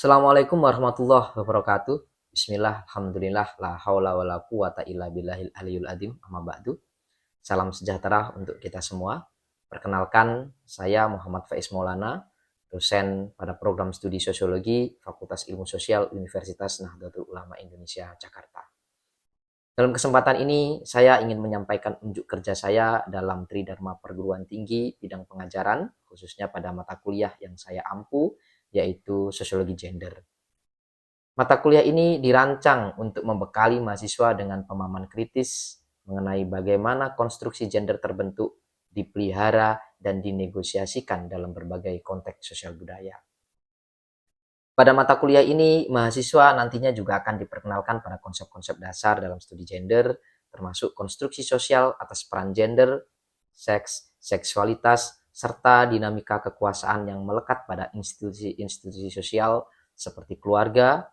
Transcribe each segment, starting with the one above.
Assalamualaikum warahmatullahi wabarakatuh. Bismillah, alhamdulillah, la haula wa la quwata illa billahil aliyul adim, amma ba'du. Salam sejahtera untuk kita semua. Perkenalkan, saya Muhammad Faiz Maulana, dosen pada program studi sosiologi Fakultas Ilmu Sosial Universitas Nahdlatul Ulama Indonesia, Jakarta. Dalam kesempatan ini, saya ingin menyampaikan unjuk kerja saya dalam Tridharma Perguruan Tinggi bidang pengajaran, khususnya pada mata kuliah yang saya ampu, yaitu Sosiologi Gender. Mata kuliah ini dirancang untuk membekali mahasiswa dengan pemahaman kritis mengenai bagaimana konstruksi gender terbentuk, dipelihara, dan dinegosiasikan dalam berbagai konteks sosial budaya. Pada mata kuliah ini, mahasiswa nantinya juga akan diperkenalkan pada konsep-konsep dasar dalam studi gender, termasuk konstruksi sosial atas peran gender, seks, seksualitas, serta dinamika kekuasaan yang melekat pada institusi-institusi sosial seperti keluarga,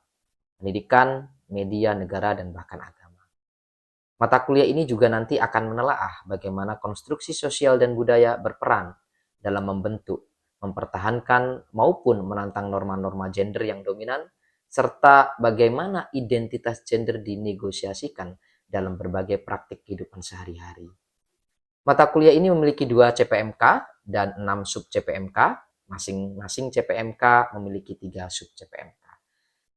pendidikan, media, negara, dan bahkan agama. Mata kuliah ini juga nanti akan menelaah bagaimana konstruksi sosial dan budaya berperan dalam membentuk, mempertahankan, maupun menantang norma-norma gender yang dominan, serta bagaimana identitas gender dinegosiasikan dalam berbagai praktik kehidupan sehari-hari. Mata kuliah ini memiliki 2 CPMK dan 6 sub CPMK, masing-masing CPMK memiliki 3 sub CPMK.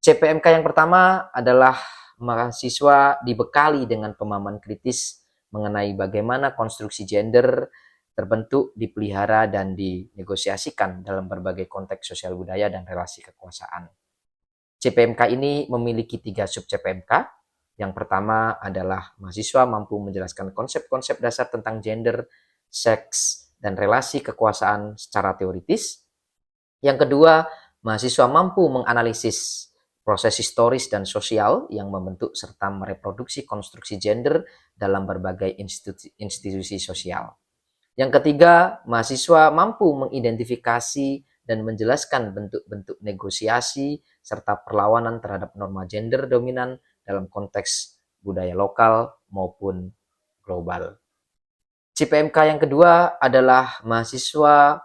CPMK yang pertama adalah mahasiswa dibekali dengan pemahaman kritis mengenai bagaimana konstruksi gender terbentuk, dipelihara, dan dinegosiasikan dalam berbagai konteks sosial budaya dan relasi kekuasaan. CPMK ini memiliki 3 sub CPMK. Yang pertama adalah mahasiswa mampu menjelaskan konsep-konsep dasar tentang gender, seks, dan relasi kekuasaan secara teoritis. Yang kedua, mahasiswa mampu menganalisis proses historis dan sosial yang membentuk serta mereproduksi konstruksi gender dalam berbagai institusi sosial. Yang ketiga, mahasiswa mampu mengidentifikasi dan menjelaskan bentuk-bentuk negosiasi serta perlawanan terhadap norma gender dominan dalam konteks budaya lokal maupun global. CPMK yang kedua adalah mahasiswa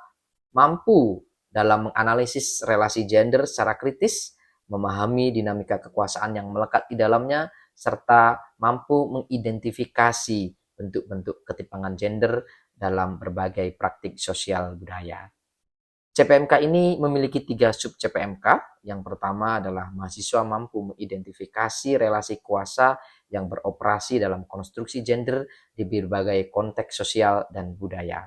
mampu dalam menganalisis relasi gender secara kritis, memahami dinamika kekuasaan yang melekat di dalamnya, serta mampu mengidentifikasi bentuk-bentuk ketimpangan gender dalam berbagai praktik sosial budaya. CPMK ini memiliki 3 sub CPMK. Yang pertama adalah mahasiswa mampu mengidentifikasi relasi kuasa yang beroperasi dalam konstruksi gender di berbagai konteks sosial dan budaya.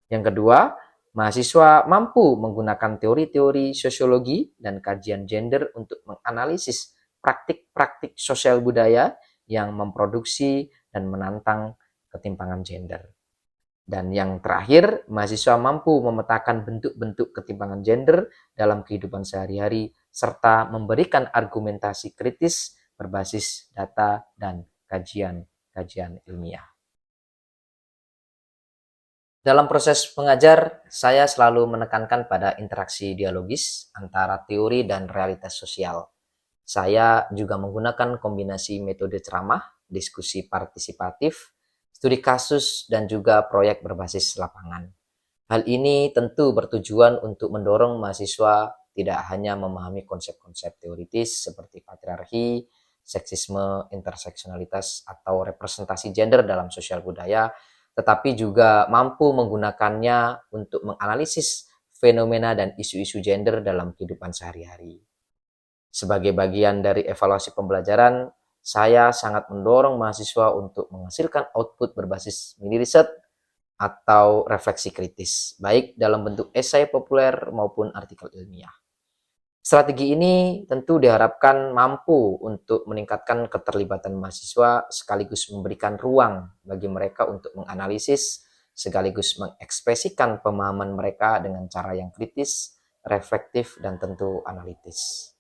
Yang kedua, mahasiswa mampu menggunakan teori-teori sosiologi dan kajian gender untuk menganalisis praktik-praktik sosial budaya yang memproduksi dan menantang ketimpangan gender. Dan yang terakhir, mahasiswa mampu memetakan bentuk-bentuk ketimpangan gender dalam kehidupan sehari-hari serta memberikan argumentasi kritis berbasis data dan kajian-kajian ilmiah. Dalam proses mengajar, saya selalu menekankan pada interaksi dialogis antara teori dan realitas sosial. Saya juga menggunakan kombinasi metode ceramah, diskusi partisipatif, studi kasus, dan juga proyek berbasis lapangan. Hal ini tentu bertujuan untuk mendorong mahasiswa tidak hanya memahami konsep-konsep teoritis seperti patriarki, seksisme, interseksionalitas, atau representasi gender dalam sosial budaya, tetapi juga mampu menggunakannya untuk menganalisis fenomena dan isu-isu gender dalam kehidupan sehari-hari. Sebagai bagian dari evaluasi pembelajaran, saya sangat mendorong mahasiswa untuk menghasilkan output berbasis mini riset atau refleksi kritis, baik dalam bentuk esai populer maupun artikel ilmiah. Strategi ini tentu diharapkan mampu untuk meningkatkan keterlibatan mahasiswa sekaligus memberikan ruang bagi mereka untuk menganalisis sekaligus mengekspresikan pemahaman mereka dengan cara yang kritis, reflektif, dan tentu analitis.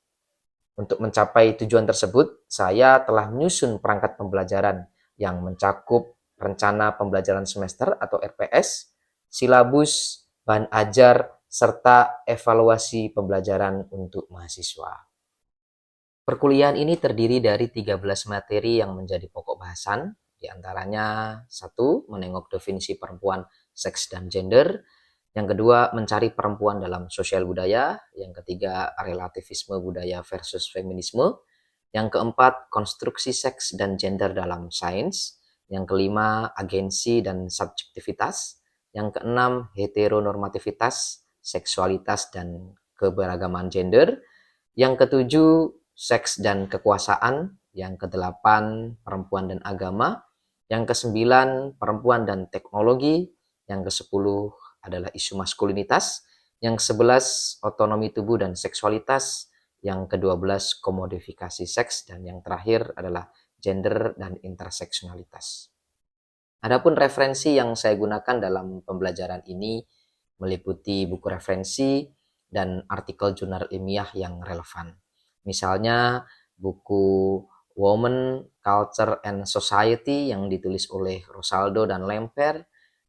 Untuk mencapai tujuan tersebut, saya telah menyusun perangkat pembelajaran yang mencakup rencana pembelajaran semester atau RPS, silabus, bahan ajar, serta evaluasi pembelajaran untuk mahasiswa. Perkuliahan ini terdiri dari 13 materi yang menjadi pokok bahasan, di antaranya 1. Menengok definisi perempuan, seks, dan gender. Yang kedua, mencari perempuan dalam sosial budaya. Yang ketiga, relativisme budaya versus feminisme. Yang keempat, konstruksi seks dan gender dalam sains. Yang kelima, agensi dan subjektivitas. Yang keenam, heteronormativitas, seksualitas dan keberagaman gender. Yang ketujuh, seks dan kekuasaan. Yang kedelapan, perempuan dan agama. Yang kesembilan, perempuan dan teknologi. Yang kesepuluh adalah isu maskulinitas. Yang kesebelas, otonomi tubuh dan seksualitas. Yang ke-12, komodifikasi seks. Dan yang terakhir adalah gender dan interseksionalitas. Adapun referensi yang saya gunakan dalam pembelajaran ini meliputi buku referensi dan artikel jurnal ilmiah yang relevan. Misalnya buku Women, Culture and Society yang ditulis oleh Rosaldo dan Lemper,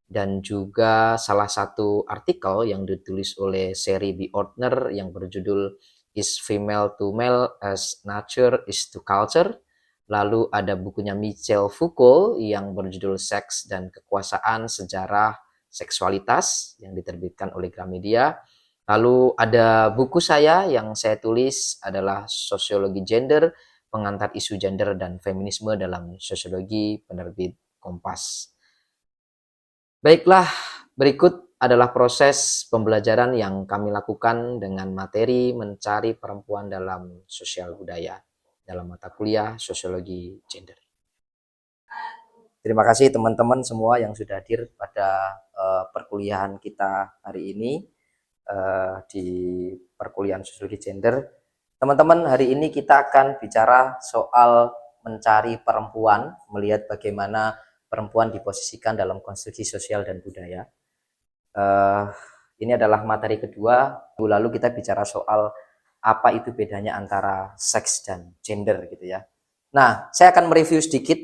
dan juga salah satu artikel yang ditulis oleh Sherry B. Ortner yang berjudul Is Female to Male as Nature is to Culture. Lalu ada bukunya Michel Foucault yang berjudul Seks dan Kekuasaan, Sejarah Seksualitas yang diterbitkan oleh Gramedia. Lalu ada buku saya yang saya tulis adalah Sosiologi Gender, Pengantar Isu Gender dan Feminisme dalam Sosiologi, penerbit Kompas. Baiklah, berikut adalah proses pembelajaran yang kami lakukan dengan materi mencari perempuan dalam sosial budaya dalam mata kuliah Sosiologi Gender. Terima kasih teman-teman semua yang sudah hadir pada perkuliahan kita hari ini di perkuliahan Sosiologi Gender. Teman-teman, hari ini kita akan bicara soal mencari perempuan, melihat bagaimana perempuan diposisikan dalam konstruksi sosial dan budaya. Ini adalah materi kedua. Lalu kita bicara soal apa itu bedanya antara seks dan gender gitu ya. Nah, saya akan mereview sedikit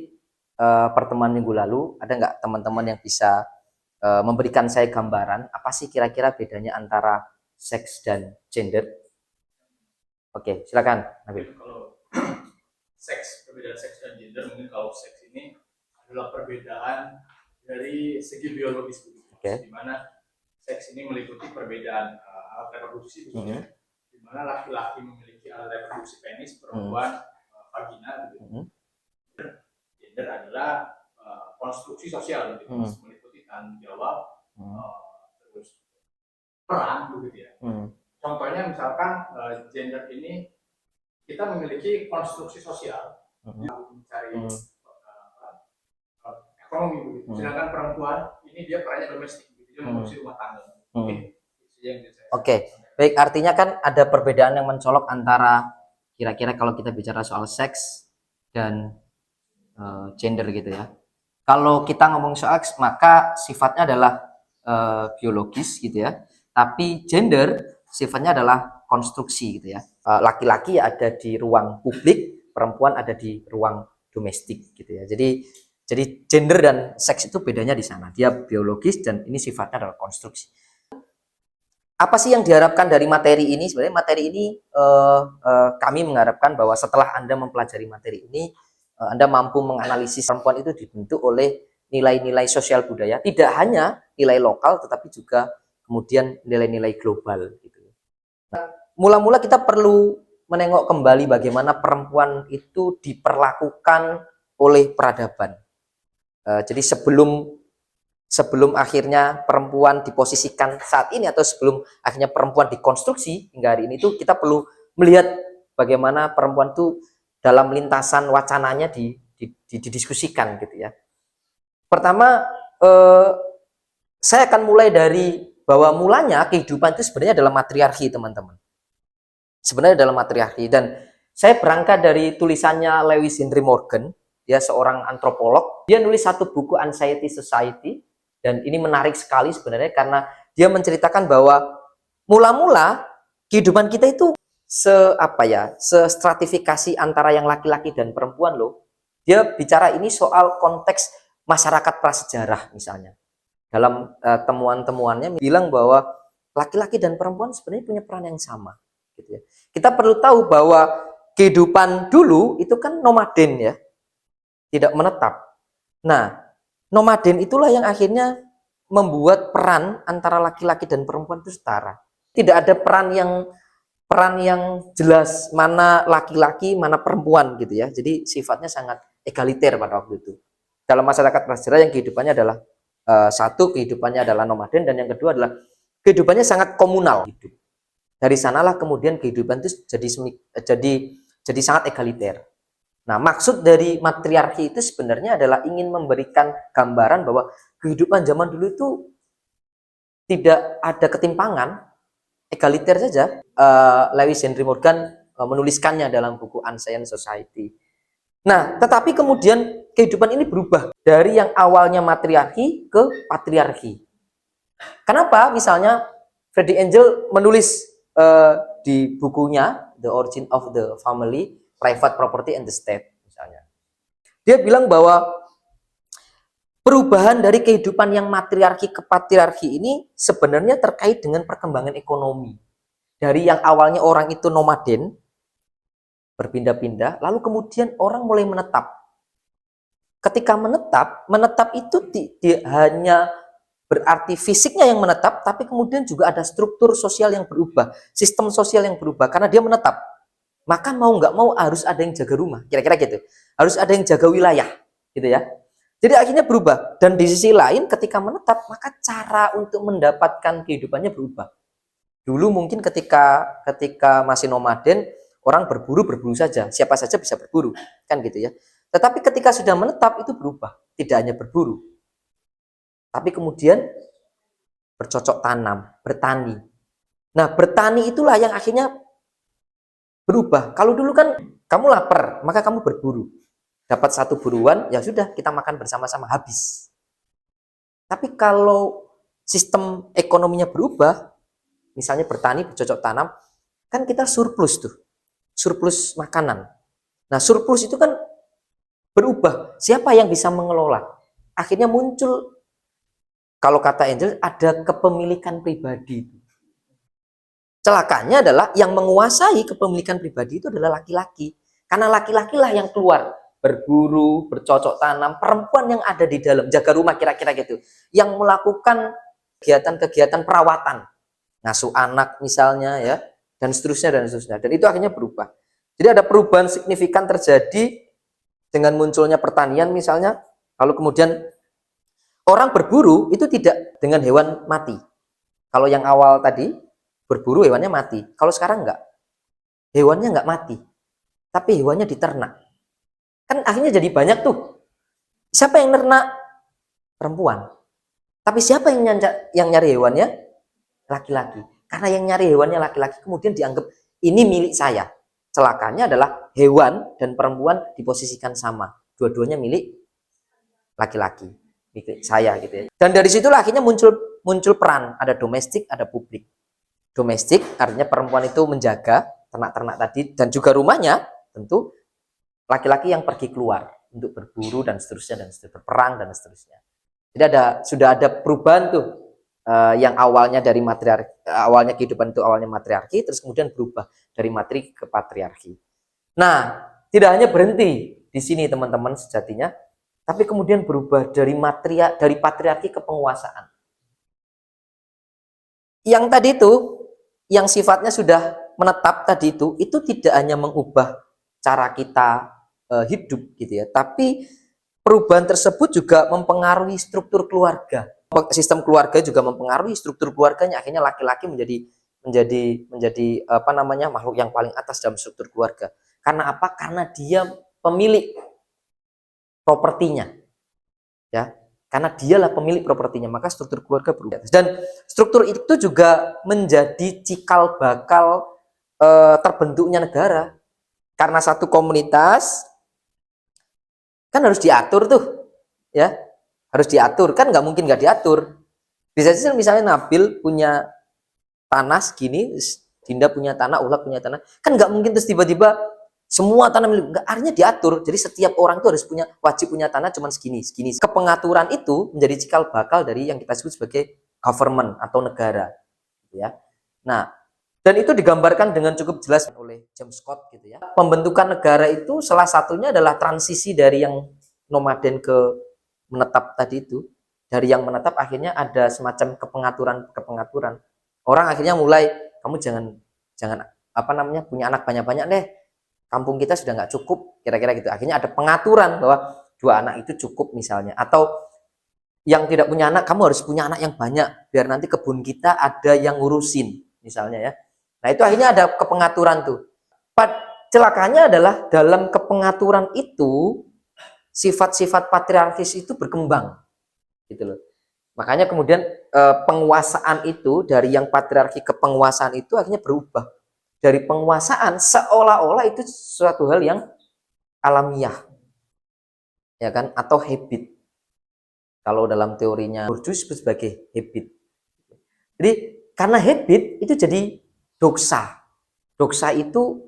pertemuan minggu lalu. Ada nggak teman-teman yang bisa memberikan saya gambaran apa sih kira-kira bedanya antara seks dan gender? Oke, silakan Nabil. Kalau perbedaan seks dan gender, mungkin kalau seks ini adalah perbedaan dari segi biologis, di mana seks ini meliputi perbedaan alat reproduksi, di mana laki-laki memiliki alat reproduksi penis, perempuan vagina, Gender adalah konstruksi sosial, meliputi tanggung jawab, terus peran, begitu ya. Contohnya misalkan gender ini kita memiliki konstruksi sosial, mencari ekonomi, begitu. Sedangkan perempuan ini dia perannya domestik, gitu, dia mengurusi rumah tangga. Oke, baik, artinya kan ada perbedaan yang mencolok antara kira-kira kalau kita bicara soal seks dan gender gitu ya. Kalau kita ngomong soal seks, maka sifatnya adalah biologis gitu ya. Tapi gender sifatnya adalah konstruksi gitu ya. Laki-laki ada di ruang publik, perempuan ada di ruang domestik gitu ya. Jadi gender dan seks itu bedanya di sana. Dia biologis dan ini sifatnya adalah konstruksi. Apa sih yang diharapkan dari materi ini? Sebenarnya materi ini kami mengharapkan bahwa setelah Anda mempelajari materi ini, Anda mampu menganalisis perempuan itu dibentuk oleh nilai-nilai sosial budaya, tidak hanya nilai lokal tetapi juga kemudian nilai-nilai global gitu. Nah, mula-mula kita perlu menengok kembali bagaimana perempuan itu diperlakukan oleh peradaban. Jadi sebelum akhirnya perempuan diposisikan saat ini atau sebelum akhirnya perempuan dikonstruksi hingga hari ini itu kita perlu melihat bagaimana perempuan itu dalam lintasan wacananya didiskusikan gitu ya. Pertama, saya akan mulai dari bahwa mulanya kehidupan itu sebenarnya adalah matriarki, teman-teman. Sebenarnya adalah matriarki, dan saya berangkat dari tulisannya Lewis Henry Morgan, dia seorang antropolog. Dia nulis satu buku Anxiety Society, dan ini menarik sekali sebenarnya karena dia menceritakan bahwa mula-mula kehidupan kita itu sestratifikasi antara yang laki-laki dan perempuan loh. Dia bicara ini soal konteks masyarakat prasejarah misalnya. Dalam temuan-temuannya bilang bahwa laki-laki dan perempuan sebenarnya punya peran yang sama gitu ya. Kita perlu tahu bahwa kehidupan dulu itu kan nomaden ya. Tidak menetap. Nah, nomaden itulah yang akhirnya membuat peran antara laki-laki dan perempuan itu setara. Tidak ada peran yang jelas mana laki-laki, mana perempuan gitu ya. Jadi sifatnya sangat egaliter pada waktu itu. Dalam masyarakat prasejarah yang kehidupannya adalah satu, kehidupannya adalah nomaden, dan yang kedua adalah kehidupannya sangat komunal. Dari sanalah kemudian kehidupan itu jadi sangat egaliter. Nah, maksud dari matriarki itu sebenarnya adalah ingin memberikan gambaran bahwa kehidupan zaman dulu itu tidak ada ketimpangan, egaliter saja. Lewis Henry Morgan menuliskannya dalam buku Ancient Society. Nah, tetapi kemudian kehidupan ini berubah dari yang awalnya matriarki ke patriarki. Kenapa? Misalnya Freddie Angel menulis di bukunya The Origin of the Family, Private Property and the State misalnya. Dia bilang bahwa perubahan dari kehidupan yang matriarki ke patriarki ini sebenarnya terkait dengan perkembangan ekonomi. Dari yang awalnya orang itu nomaden, berpindah-pindah, lalu kemudian orang mulai menetap. Ketika menetap itu hanya berarti fisiknya yang menetap, tapi kemudian juga ada struktur sosial yang berubah, sistem sosial yang berubah, karena dia menetap. Maka mau nggak mau harus ada yang jaga rumah, kira-kira gitu. Harus ada yang jaga wilayah, gitu ya. Jadi akhirnya berubah. Dan di sisi lain ketika menetap, maka cara untuk mendapatkan kehidupannya berubah. Dulu mungkin ketika masih nomaden, orang berburu saja, siapa saja bisa berburu, kan gitu ya. Tetapi ketika sudah menetap itu berubah, tidak hanya berburu, tapi kemudian bercocok tanam, bertani. Nah, bertani itulah yang akhirnya berubah. Kalau dulu kan kamu lapar, maka kamu berburu. Dapat satu buruan, ya sudah kita makan bersama-sama, habis. Tapi kalau sistem ekonominya berubah, misalnya bertani, bercocok tanam, kan kita surplus tuh. Surplus makanan. Nah, surplus itu kan berubah. Siapa yang bisa mengelola? Akhirnya muncul, kalau kata Angel, ada kepemilikan pribadi. Celakanya adalah yang menguasai kepemilikan pribadi itu adalah laki-laki. Karena laki-lakilah yang keluar berburu, bercocok tanam, perempuan yang ada di dalam jaga rumah kira-kira gitu, yang melakukan kegiatan-kegiatan perawatan, ngasuh anak misalnya ya, dan seterusnya dan seterusnya. Dan itu akhirnya berubah. Jadi ada perubahan signifikan terjadi dengan munculnya pertanian misalnya, lalu kemudian orang berburu itu tidak dengan hewan mati. Kalau yang awal tadi berburu hewannya mati, kalau sekarang enggak. Hewannya enggak mati, tapi hewannya diternak. Kan akhirnya jadi banyak tuh. Siapa yang nernak? Perempuan. Tapi siapa yang nyari hewannya? Laki-laki. Karena yang nyari hewannya laki-laki kemudian dianggap ini milik saya. Celakanya adalah hewan dan perempuan diposisikan sama. Dua-duanya milik laki-laki. Milik saya gitu ya. Dan dari situlah akhirnya muncul peran. Ada domestik, ada publik. Domestik artinya perempuan itu menjaga ternak-ternak tadi dan juga rumahnya, tentu laki-laki yang pergi keluar untuk berburu dan seterusnya, berperang dan seterusnya. Jadi sudah ada perubahan tuh yang awalnya dari matriarki, awalnya kehidupan itu awalnya matriarki, terus kemudian berubah dari matri ke patriarki. Nah, tidak hanya berhenti di sini teman-teman sejatinya, tapi kemudian berubah dari patriarki ke penguasaan. Yang tadi itu, yang sifatnya sudah menetap tadi itu tidak hanya mengubah cara kita hidup gitu ya, tapi perubahan tersebut juga mempengaruhi struktur keluarga. Sistem keluarga juga mempengaruhi struktur keluarganya. Akhirnya laki-laki menjadi apa namanya, makhluk yang paling atas dalam struktur keluarga. Karena apa? Karena dia pemilik propertinya. Ya. Karena dialah pemilik propertinya, maka struktur keluarga berubah. Dan struktur itu juga menjadi cikal bakal terbentuknya negara. Karena satu komunitas kan harus diatur tuh, ya harus diatur, kan nggak mungkin nggak diatur. Bisa saja misalnya Nabil punya tanah segini, Dinda punya tanah, Ulat punya tanah, kan nggak mungkin terus tiba-tiba semua tanah milik, nggak, artinya diatur. Jadi setiap orang tuh harus wajib punya tanah cuma segini. Kepengaturan itu menjadi cikal bakal dari yang kita sebut sebagai government atau negara, ya. Nah, dan itu digambarkan dengan cukup jelas oleh James Scott gitu ya. Pembentukan negara itu salah satunya adalah transisi dari yang nomaden ke menetap tadi itu. dari yang menetap akhirnya ada semacam kepengaturan. Orang akhirnya mulai, kamu jangan punya anak banyak-banyak deh. Kampung kita sudah nggak cukup, kira-kira gitu. Akhirnya ada pengaturan bahwa 2 anak itu cukup misalnya. Atau yang tidak punya anak, kamu harus punya anak yang banyak biar nanti kebun kita ada yang ngurusin misalnya ya. Nah, itu akhirnya ada kepengaturan tuh. Celakanya adalah dalam kepengaturan itu sifat-sifat patriarkis itu berkembang gitu loh. Makanya kemudian penguasaan itu dari yang patriarki ke penguasaan itu akhirnya berubah. Dari penguasaan seolah-olah itu suatu hal yang alamiah. Ya kan? Atau habit. Kalau dalam teorinya Bourdieu disebut sebagai habit. Jadi karena habit itu jadi doksa. Doksa itu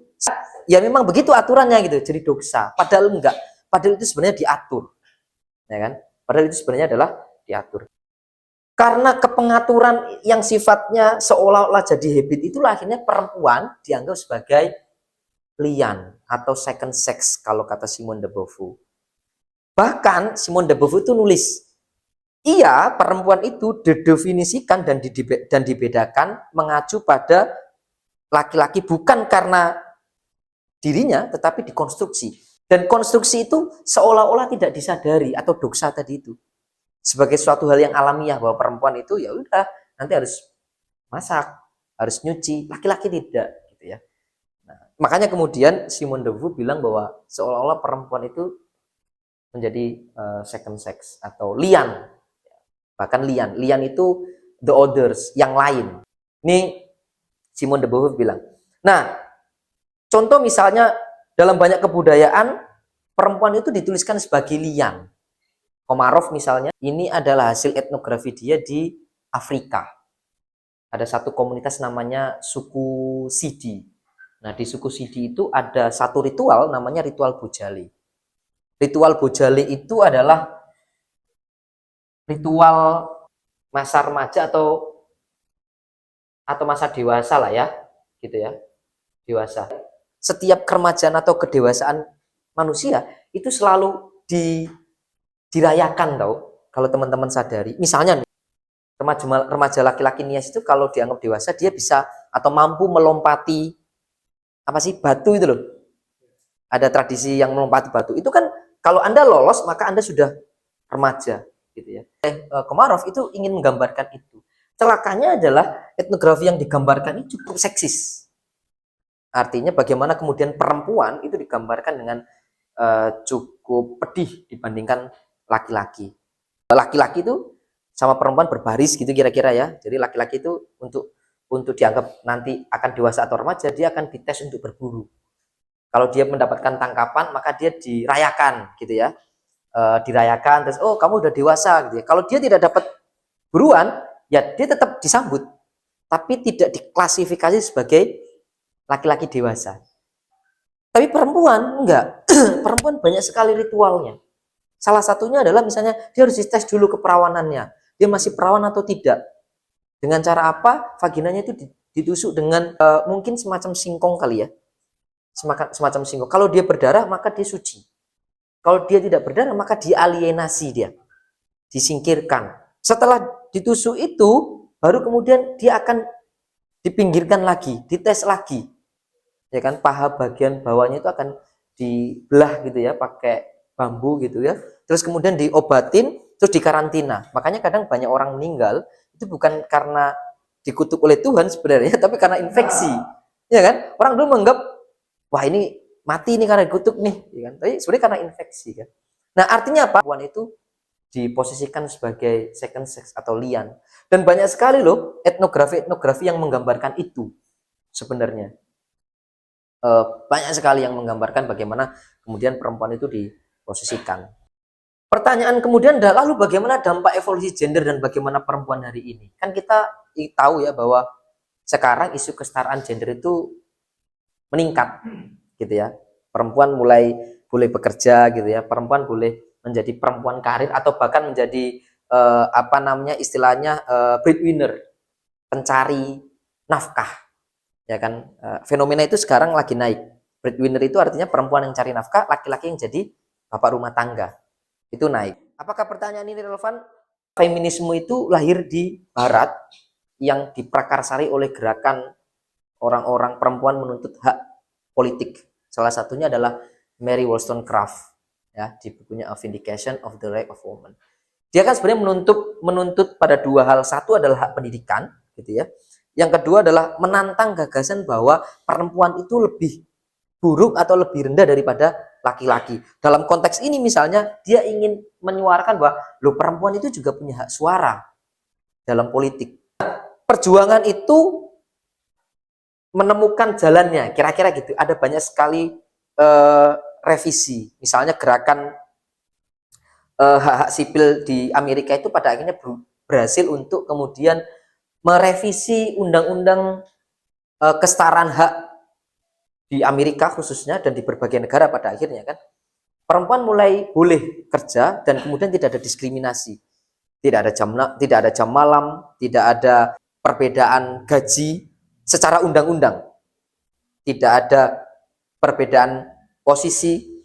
ya memang begitu aturannya gitu, jadi doksa. Padahal enggak. Padahal itu sebenarnya diatur. Ya kan? Padahal itu sebenarnya adalah diatur. Karena kepengaturan yang sifatnya seolah-olah jadi habit itulah akhirnya perempuan dianggap sebagai lian atau second sex kalau kata Simone de Beauvoir. Bahkan Simone de Beauvoir itu nulis, iya, perempuan itu didefinisikan dan dibedakan mengacu pada laki-laki bukan karena dirinya, tetapi dikonstruksi. Dan konstruksi itu seolah-olah tidak disadari atau doksa tadi itu. Sebagai suatu hal yang alamiah bahwa perempuan itu ya udah nanti harus masak, harus nyuci, laki-laki tidak gitu ya. Nah, makanya kemudian Simone de Beauvoir bilang bahwa seolah-olah perempuan itu menjadi second sex atau lian. Bahkan lian itu the others, yang lain. Ini Simone de Beauvoir bilang. Nah, contoh misalnya dalam banyak kebudayaan perempuan itu dituliskan sebagai lian. Komarov misalnya, ini adalah hasil etnografi dia di Afrika. Ada satu komunitas namanya suku Sidi. Nah, di suku Sidi itu ada satu ritual namanya ritual Bojale. Ritual Bojale itu adalah ritual masa remaja atau masa dewasa lah ya, gitu ya. Dewasa. Setiap keremajaan atau kedewasaan manusia itu selalu dirayakan tau, kalau teman-teman sadari. Misalnya nih, remaja laki-laki Nias itu kalau dianggap dewasa dia bisa atau mampu melompati batu itu loh. Ada tradisi yang melompati batu. Itu kan kalau Anda lolos maka Anda sudah remaja gitu ya. Komarov itu ingin menggambarkan itu. Celakanya adalah etnografi yang digambarkan ini cukup seksis. Artinya bagaimana kemudian perempuan itu digambarkan dengan cukup pedih dibandingkan laki-laki. Laki-laki itu sama perempuan berbaris gitu kira-kira ya. Jadi laki-laki itu untuk dianggap nanti akan dewasa atau remaja, dia akan dites untuk berburu. Kalau dia mendapatkan tangkapan, maka dia dirayakan gitu ya. Dirayakan terus, oh kamu udah dewasa gitu ya. Kalau dia tidak dapat buruan, ya dia tetap disambut. Tapi tidak diklasifikasi sebagai laki-laki dewasa. Tapi perempuan enggak. Perempuan banyak sekali ritualnya. Salah satunya adalah misalnya dia harus dites dulu keperawanannya. Dia masih perawan atau tidak. Dengan cara apa? Vaginanya itu ditusuk dengan mungkin semacam singkong kali ya. Semacam singkong. Kalau dia berdarah maka dia suci. Kalau dia tidak berdarah maka dialienasi dia. Disingkirkan. Setelah ditusuk itu baru kemudian dia akan dipinggirkan lagi, dites lagi. Ya kan, paha bagian bawahnya itu akan dibelah gitu ya pakai bambu gitu ya. Terus kemudian diobatin, terus dikarantina. Makanya kadang banyak orang meninggal itu bukan karena dikutuk oleh Tuhan sebenarnya, tapi karena infeksi. Ya kan? Orang dulu menganggap wah ini mati nih karena dikutuk nih, ya kan? Tapi sebenarnya karena infeksi kan. Nah, artinya apa? Perempuan itu diposisikan sebagai second sex atau lian. Dan banyak sekali loh etnografi yang menggambarkan itu sebenarnya. Banyak sekali yang menggambarkan bagaimana kemudian perempuan itu diposisikan. Pertanyaan kemudian adalah lalu bagaimana dampak evolusi gender dan bagaimana perempuan hari ini? Kan kita tahu ya bahwa sekarang isu kesetaraan gender itu meningkat gitu ya. Perempuan mulai boleh bekerja gitu ya. Perempuan boleh menjadi perempuan karir atau bahkan menjadi istilahnya breadwinner, pencari nafkah. Ya kan, fenomena itu sekarang lagi naik. Breadwinner itu artinya perempuan yang cari nafkah, laki-laki yang jadi bapak rumah tangga. Itu naik. Apakah pertanyaan ini relevan? Feminisme itu lahir di Barat yang diprakarsai oleh gerakan orang-orang perempuan menuntut hak politik. Salah satunya adalah Mary Wollstonecraft ya, di bukunya A Vindication of the Right of Woman. Dia kan sebenarnya menuntut pada dua hal. Satu adalah hak pendidikan, gitu ya. Yang kedua adalah menantang gagasan bahwa perempuan itu lebih buruk atau lebih rendah daripada laki-laki. Dalam konteks ini misalnya dia ingin menyuarakan bahwa lo perempuan itu juga punya hak suara dalam politik. Perjuangan itu menemukan jalannya, kira-kira gitu. Ada banyak sekali revisi. Misalnya gerakan hak-hak sipil di Amerika itu pada akhirnya berhasil untuk kemudian merevisi undang-undang kesetaraan hak di Amerika khususnya dan di berbagai negara pada akhirnya kan. Perempuan mulai boleh kerja dan kemudian tidak ada diskriminasi. Tidak ada jam malam, tidak ada perbedaan gaji secara undang-undang. Tidak ada perbedaan posisi.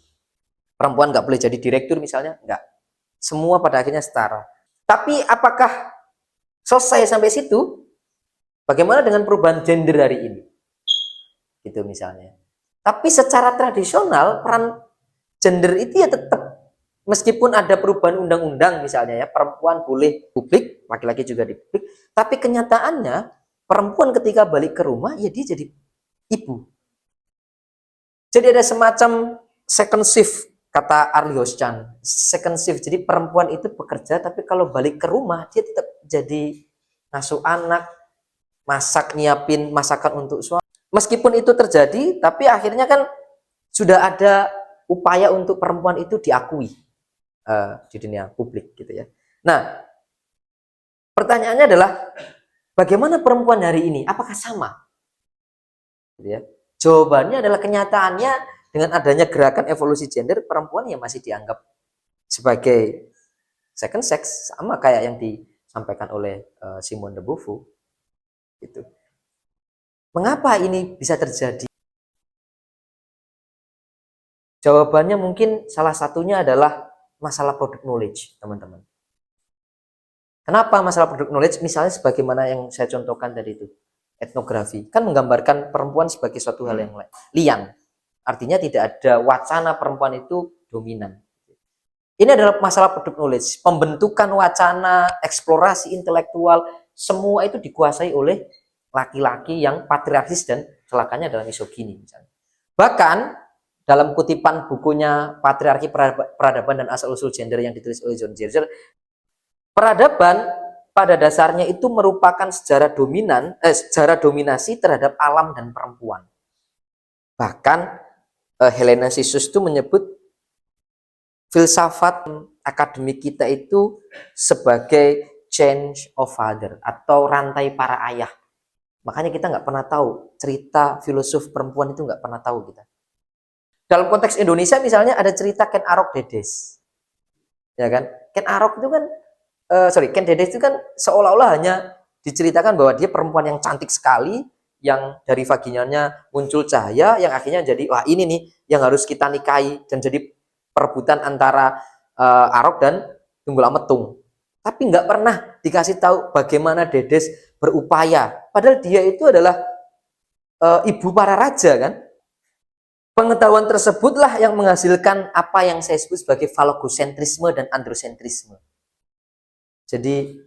Perempuan nggak boleh jadi direktur misalnya, nggak. Semua pada akhirnya setara. Tapi apakah selesai sampai situ? Bagaimana dengan perubahan gender hari ini? Gitu misalnya. Tapi secara tradisional peran gender itu ya tetap, meskipun ada perubahan undang-undang misalnya ya, perempuan boleh publik, laki-laki juga di publik, tapi kenyataannya perempuan ketika balik ke rumah ya dia jadi ibu. Jadi ada semacam second shift, kata Arlie Hoschan, second shift. Jadi perempuan itu bekerja, tapi kalau balik ke rumah dia tetap jadi ngasuh anak, masak, nyiapin masakan untuk suami. Meskipun itu terjadi, tapi akhirnya kan sudah ada upaya untuk perempuan itu diakui di dunia publik gitu ya. Nah, pertanyaannya adalah bagaimana perempuan hari ini? Apakah sama? Gitu ya. Jawabannya adalah kenyataannya dengan adanya gerakan evolusi gender, perempuan yang masih dianggap sebagai second sex, sama kayak yang disampaikan oleh Simone de Beauvoir. Gitu. Mengapa ini bisa terjadi? Jawabannya mungkin salah satunya adalah masalah product knowledge, teman-teman. Kenapa masalah product knowledge? Misalnya sebagaimana yang saya contohkan tadi itu, etnografi. Kan menggambarkan perempuan sebagai suatu hal yang lian. Artinya tidak ada wacana perempuan itu dominan. Ini adalah masalah product knowledge. Pembentukan wacana, eksplorasi intelektual, semua itu dikuasai oleh laki-laki yang patriarkis dan celakanya adalah misogini. Misalnya. Bahkan dalam kutipan bukunya Patriarki, Peradaban dan Asal-Usul Gender yang ditulis oleh John Gerger, peradaban pada dasarnya itu merupakan sejarah dominasi terhadap alam dan perempuan. Bahkan Helena Sisus itu menyebut filsafat akademik kita itu sebagai change of father atau rantai para ayah. Makanya kita nggak pernah tahu cerita filosof perempuan itu, nggak pernah tahu kita. Dalam konteks Indonesia misalnya ada cerita Ken Arok Dedes, ya kan? Ken Arok itu kan, Ken Dedes itu kan seolah-olah hanya diceritakan bahwa dia perempuan yang cantik sekali, yang dari vaginanya muncul cahaya, yang akhirnya jadi wah ini nih yang harus kita nikahi dan jadi perebutan antara Arok dan Tunggul Ametung. Tapi nggak pernah dikasih tahu bagaimana Dedes berupaya, padahal dia itu adalah ibu para raja kan. Pengetahuan tersebutlah yang menghasilkan apa yang saya sebut sebagai falogocentrisme dan androcentrisme. Jadi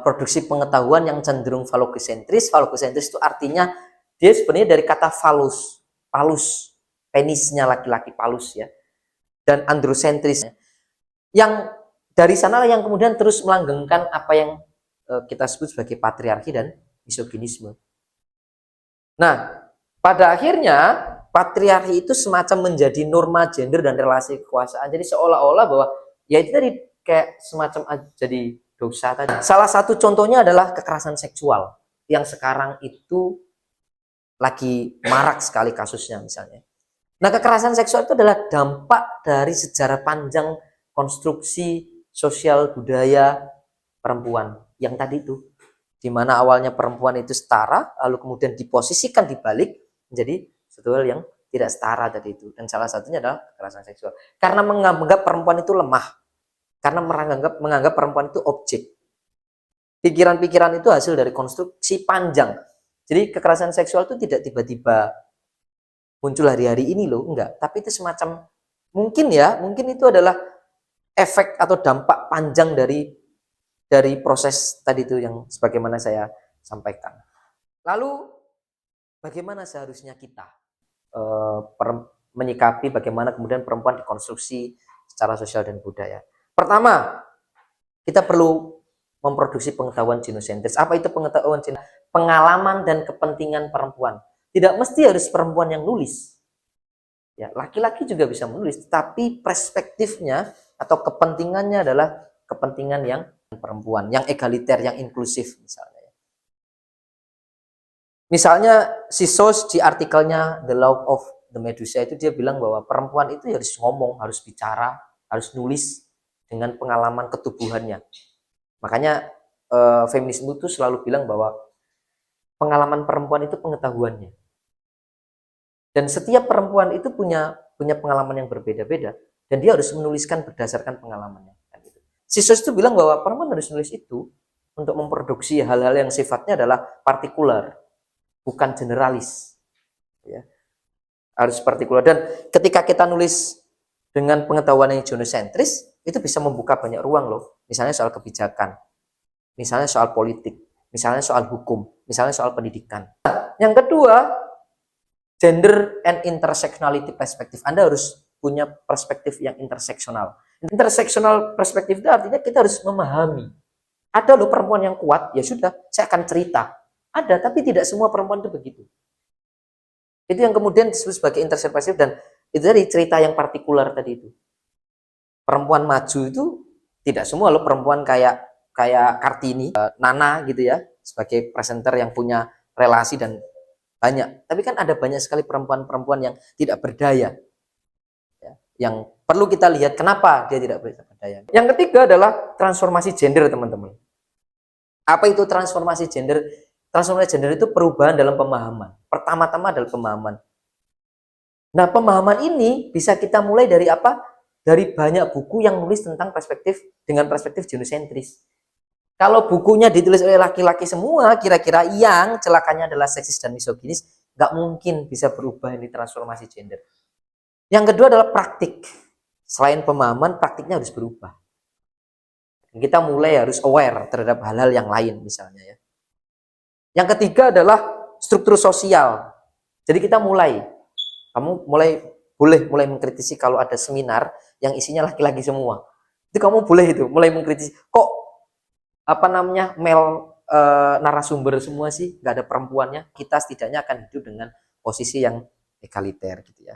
produksi pengetahuan yang cenderung falogocentris. Falogocentris itu artinya dia sebenarnya dari kata phallus, palus, penisnya laki-laki, palus ya. Dan androcentris yang dari sana yang kemudian terus melanggengkan apa yang kita sebut sebagai patriarki dan misoginisme. Nah, pada akhirnya patriarki itu semacam menjadi norma gender dan relasi kekuasaan. Jadi seolah-olah bahwa ya itu tadi kayak semacam jadi dosa tadi. Salah satu contohnya adalah kekerasan seksual yang sekarang itu lagi marak sekali kasusnya misalnya. Nah, kekerasan seksual itu adalah dampak dari sejarah panjang konstruksi sosial budaya perempuan yang tadi itu, di mana awalnya perempuan itu setara, lalu kemudian diposisikan dibalik menjadi satu hal yang tidak setara tadi itu. Dan salah satunya adalah kekerasan seksual. Karena menganggap perempuan itu lemah. Karena menganggap perempuan itu objek. Pikiran-pikiran itu hasil dari konstruksi panjang. Jadi kekerasan seksual itu tidak tiba-tiba muncul hari-hari ini loh, enggak. Tapi itu semacam mungkin itu adalah efek atau dampak panjang dari proses tadi itu yang sebagaimana saya sampaikan. Lalu bagaimana seharusnya kita menyikapi bagaimana kemudian perempuan dikonstruksi secara sosial dan budaya. Pertama, kita perlu memproduksi pengetahuan genosentris. Apa itu pengetahuan genosentris? Pengalaman dan kepentingan perempuan. Tidak mesti harus perempuan yang nulis. Ya, laki-laki juga bisa menulis, tapi perspektifnya atau kepentingannya adalah kepentingan yang perempuan, yang egaliter, yang inklusif misalnya. Misalnya si Sos di artikelnya The Law of the Medusa itu dia bilang bahwa perempuan itu harus ngomong, harus bicara, harus nulis dengan pengalaman ketubuhannya. Makanya feminisme itu selalu bilang bahwa pengalaman perempuan itu pengetahuannya. Dan setiap perempuan itu punya pengalaman yang berbeda-beda dan dia harus menuliskan berdasarkan pengalamannya. Si Sos itu bilang bahwa perempuan harus nulis itu untuk memproduksi hal-hal yang sifatnya adalah partikular, bukan generalis. Ya. Harus partikular. Dan ketika kita nulis dengan pengetahuan yang genosentris, itu bisa membuka banyak ruang loh. Misalnya soal kebijakan, misalnya soal politik, misalnya soal hukum, misalnya soal pendidikan. Yang kedua, gender and intersectionality perspektif. Anda harus punya perspektif yang interseksional. Interseksional perspektif itu artinya kita harus memahami. Ada loh perempuan yang kuat, ya sudah, saya akan cerita. Ada, tapi tidak semua perempuan itu begitu. Itu yang kemudian disebut sebagai interseksional perspektif dan itu dari cerita yang partikular tadi itu. Perempuan maju itu tidak semua loh perempuan kayak Kartini, Nana gitu ya, sebagai presenter yang punya relasi dan banyak. Tapi kan ada banyak sekali perempuan-perempuan yang tidak berdaya. Ya, yang perlu kita lihat kenapa dia tidak berdaya. Yang ketiga adalah transformasi gender, teman-teman. Apa itu transformasi gender? Transformasi gender itu perubahan dalam pemahaman. Pertama-tama adalah pemahaman. Nah, pemahaman ini bisa kita mulai dari apa? Dari banyak buku yang nulis tentang perspektif genosentris. Kalau bukunya ditulis oleh laki-laki semua, kira-kira yang celakanya adalah seksis dan misoginis, nggak mungkin bisa berubah ini transformasi gender. Yang kedua adalah praktik. Selain pemahaman, praktiknya harus berubah. Kita mulai harus aware terhadap hal-hal yang lain misalnya ya. Yang ketiga adalah struktur sosial. Jadi kita kamu boleh mengkritisi kalau ada seminar yang isinya laki-laki semua. Itu kamu boleh mulai mengkritisi. Kok narasumber semua sih, nggak ada perempuannya? Kita setidaknya akan hidup dengan posisi yang egaliter gitu ya.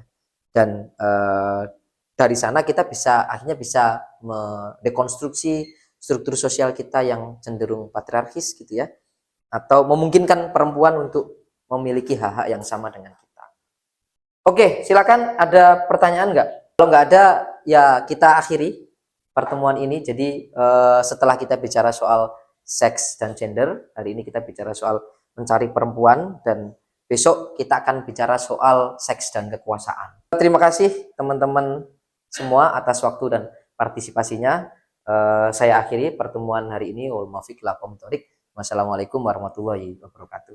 Dan dari sana kita akhirnya bisa mendekonstruksi struktur sosial kita yang cenderung patriarkis gitu ya. Atau memungkinkan perempuan untuk memiliki hak-hak yang sama dengan kita. Oke, silakan ada pertanyaan nggak? Kalau nggak ada, ya kita akhiri pertemuan ini. Jadi setelah kita bicara soal seks dan gender, hari ini kita bicara soal mencari perempuan dan besok kita akan bicara soal seks dan kekuasaan. Terima kasih teman-teman semua atas waktu dan partisipasinya. Saya akhiri pertemuan hari ini. Wassalamualaikum warahmatullahi wabarakatuh.